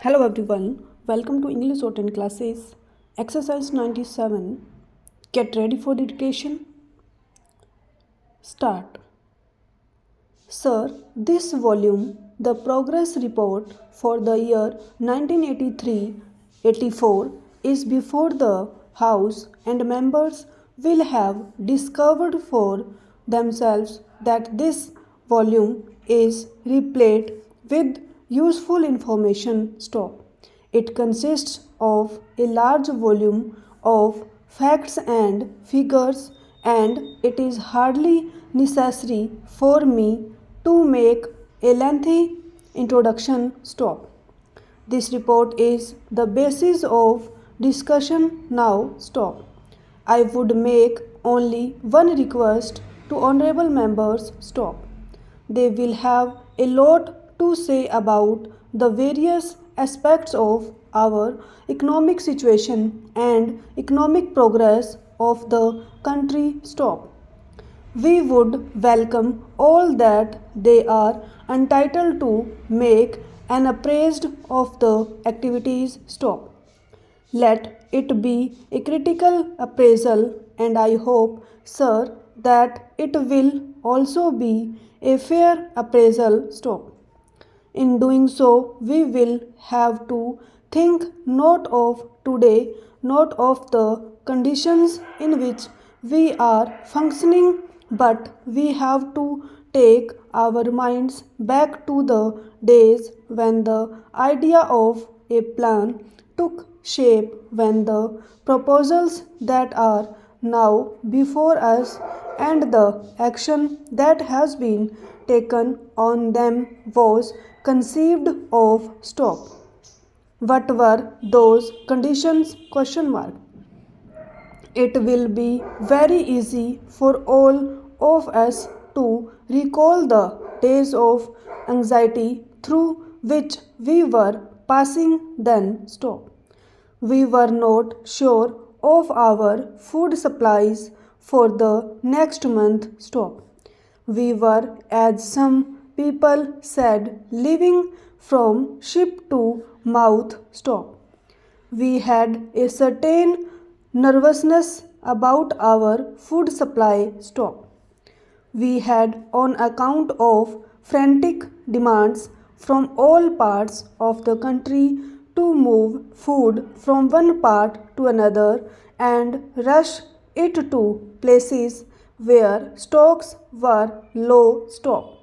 Hello everyone, welcome to English Shorthand classes. Exercise 97. Get ready for the dictation. Start. Sir, this volume, the progress report for the year 1983-84, is before the House and members will have discovered for themselves that this volume is replete with useful information. Stop. It consists of a large volume of facts and figures, and it is hardly necessary for me to make a lengthy introduction. Stop. This report is the basis of discussion. Now stop. I would make only one request to honorable members. Stop. They will have a lot to say about the various aspects of our economic situation and economic progress of the country. Stop. We would welcome all that they are entitled to make and appraised of the activities. Stop. Let it be a critical appraisal, and I hope, sir, that it will also be a fair appraisal. Stop. In doing so, we will have to think not of today, not of the conditions in which we are functioning, but we have to take our minds back to the days when the idea of a plan took shape, when the proposals that are now before us and the action that has been taken on them was conceived of. Stop. What were those conditions? Question mark. It will be very easy for all of us to recall the days of anxiety through which we were passing then. Stop. We were not sure of our food supplies for the next month. Stop. We were, as some people said, living from ship to mouth. Stop. We had a certain nervousness about our food supply. Stop. We had, on account of frantic demands from all parts of the country to move food from one part to another and rush it to places where stocks were low. Stop.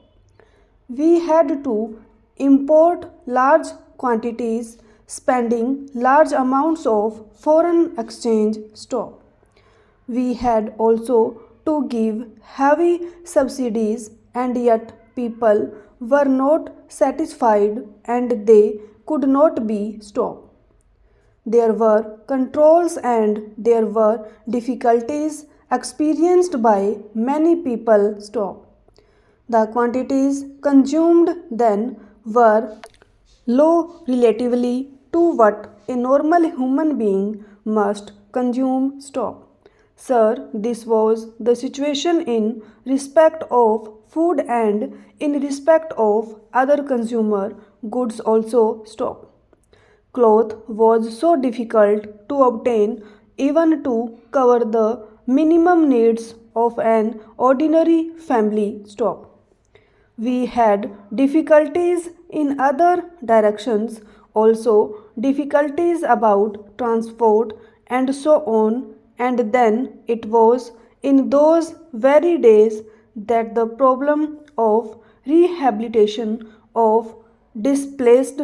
We had to import large quantities, spending large amounts of foreign exchange. Stop. We had also to give heavy subsidies, and yet people were not satisfied and they could not be stopped. There were controls and there were difficulties experienced by many people. Stop. The quantities consumed then were low relatively to what a normal human being must consume. Stop. Sir, this was the situation in respect of food and in respect of other consumer goods also. Stop. Cloth was so difficult to obtain even to cover the minimum needs of an ordinary family. Stop. We had difficulties in other directions, also difficulties about transport and so on. And then it was in those very days that the problem of rehabilitation of displaced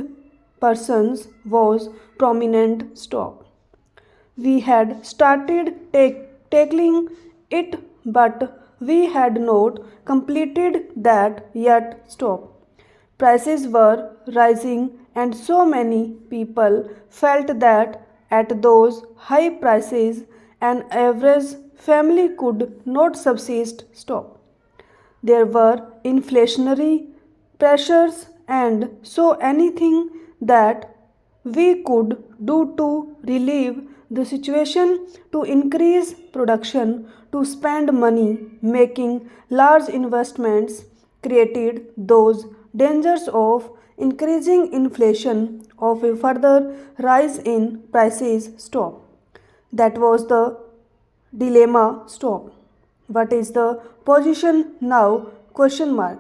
persons was prominent. Stop. We had started tackling it, but we had not completed that yet. Stop. Prices were rising, and so many people felt that at those high prices an average family could not subsist. Stop. There were inflationary pressures, and so anything that we could do to relieve the situation, to increase production, to spend money making large investments, created those dangers of increasing inflation of a further rise in prices stop. That was the dilemma stop. What is the position now? Question mark.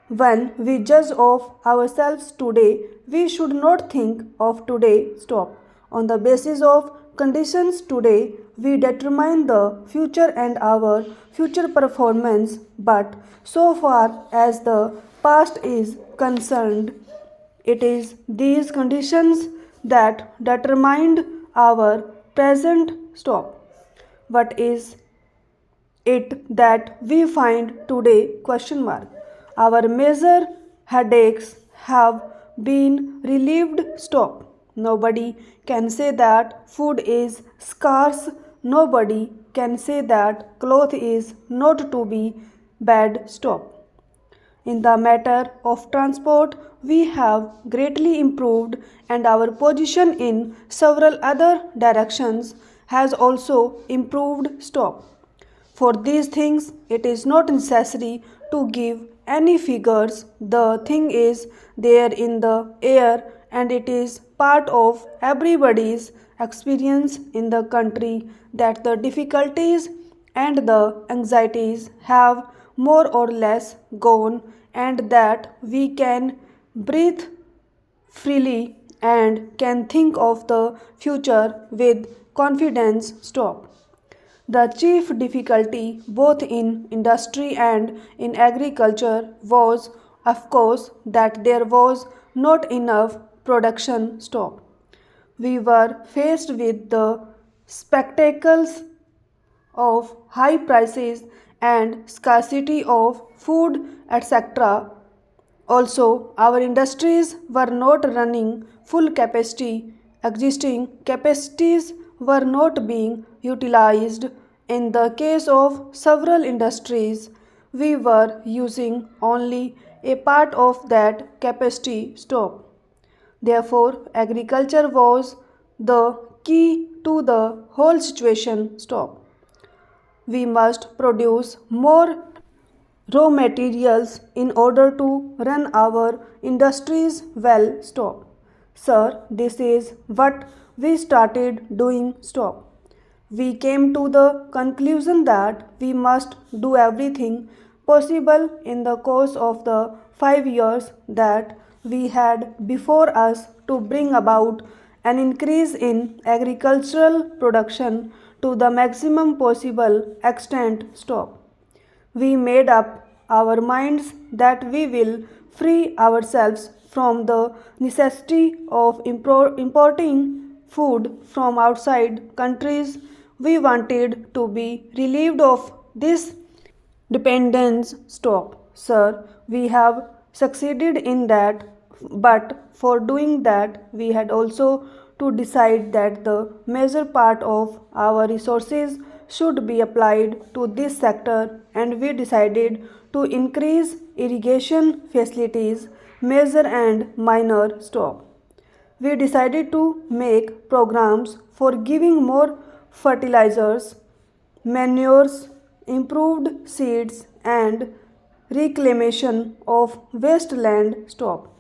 When we judge of ourselves today, we should not think of today stop. On the basis of conditions today, we determine the future and our future performance, but so far as the past is concerned, it is these conditions that determined our present stop. What is it that we find today? Question mark. Our major headaches have been relieved stop. Nobody can say that food is scarce. Nobody can say that cloth is not to be bad stop. In the matter of transport, we have greatly improved, and our position in several other directions has also improved stop. For these things, it is not necessary to give any figures. The thing is there in the air, and it is part of everybody's experience in the country that the difficulties and the anxieties have more or less gone, and that we can breathe freely and can think of the future with confidence stop. The chief difficulty, both in industry and in agriculture, was, of course, that there was not enough production stop. We were faced with the spectacles of high prices and scarcity of food, etc. Also, our industries were not running full capacity. Existing capacities were not being utilized. In the case of several industries, we were using only a part of that capacity stop. Therefore, agriculture was the key to the whole situation stop. We must produce more raw materials in order to run our industries well stop. Sir, this is what we started doing stop. We came to the conclusion that we must do everything possible in the course of the 5 years that we had before us to bring about an increase in agricultural production to the maximum possible extent stop. We made up our minds that we will free ourselves from the necessity of importing food from outside countries. We wanted to be relieved of this dependence stop. Sir, we have succeeded in that, but for doing that, we had also to decide that the major part of our resources should be applied to this sector, and we decided to increase irrigation facilities, major and minor stop. We decided to make programs for giving more fertilizers, manures, improved seeds, and reclamation of wasteland stop.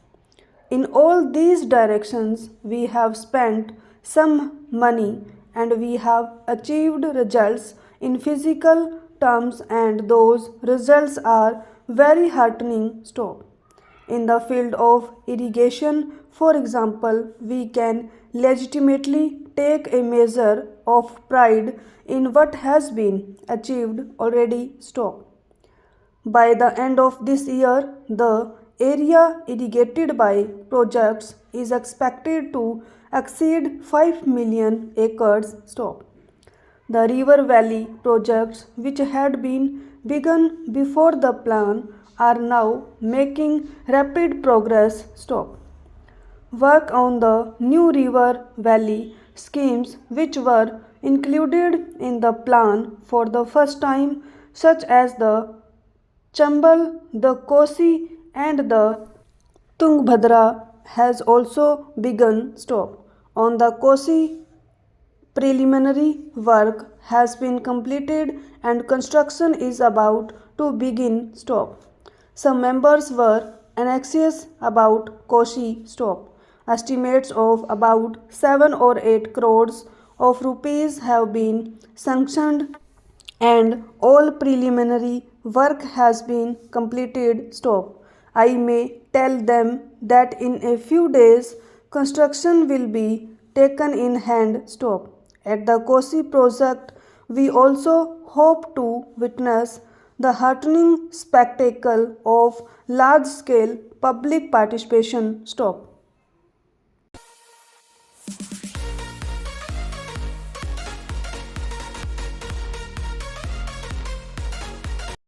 In all these directions, we have spent some money, and we have achieved results in physical terms, and those results are very heartening stop. In the field of irrigation, for example, we can legitimately take a measure of pride in what has been achieved already stop. By the end of this year, the area irrigated by projects is expected to exceed 5 million acres stop. The river valley projects, which had been begun before the plan, are now making rapid progress stop. Work on the new river valley schemes, which were included in the plan for the first time, such as the Chambal, the Kosi, and the Tungbhadra, has also begun stop. On the Kosi, preliminary work has been completed and construction is about to begin stop. Some members were anxious about Khushi stop. Estimates of about 7 or 8 crores of rupees have been sanctioned and all preliminary work has been completed. Stop. I may tell them that in a few days construction will be taken in hand. Stop. At the Kosi project, we also hope to witness the heartening spectacle of large scale public participation. Stop.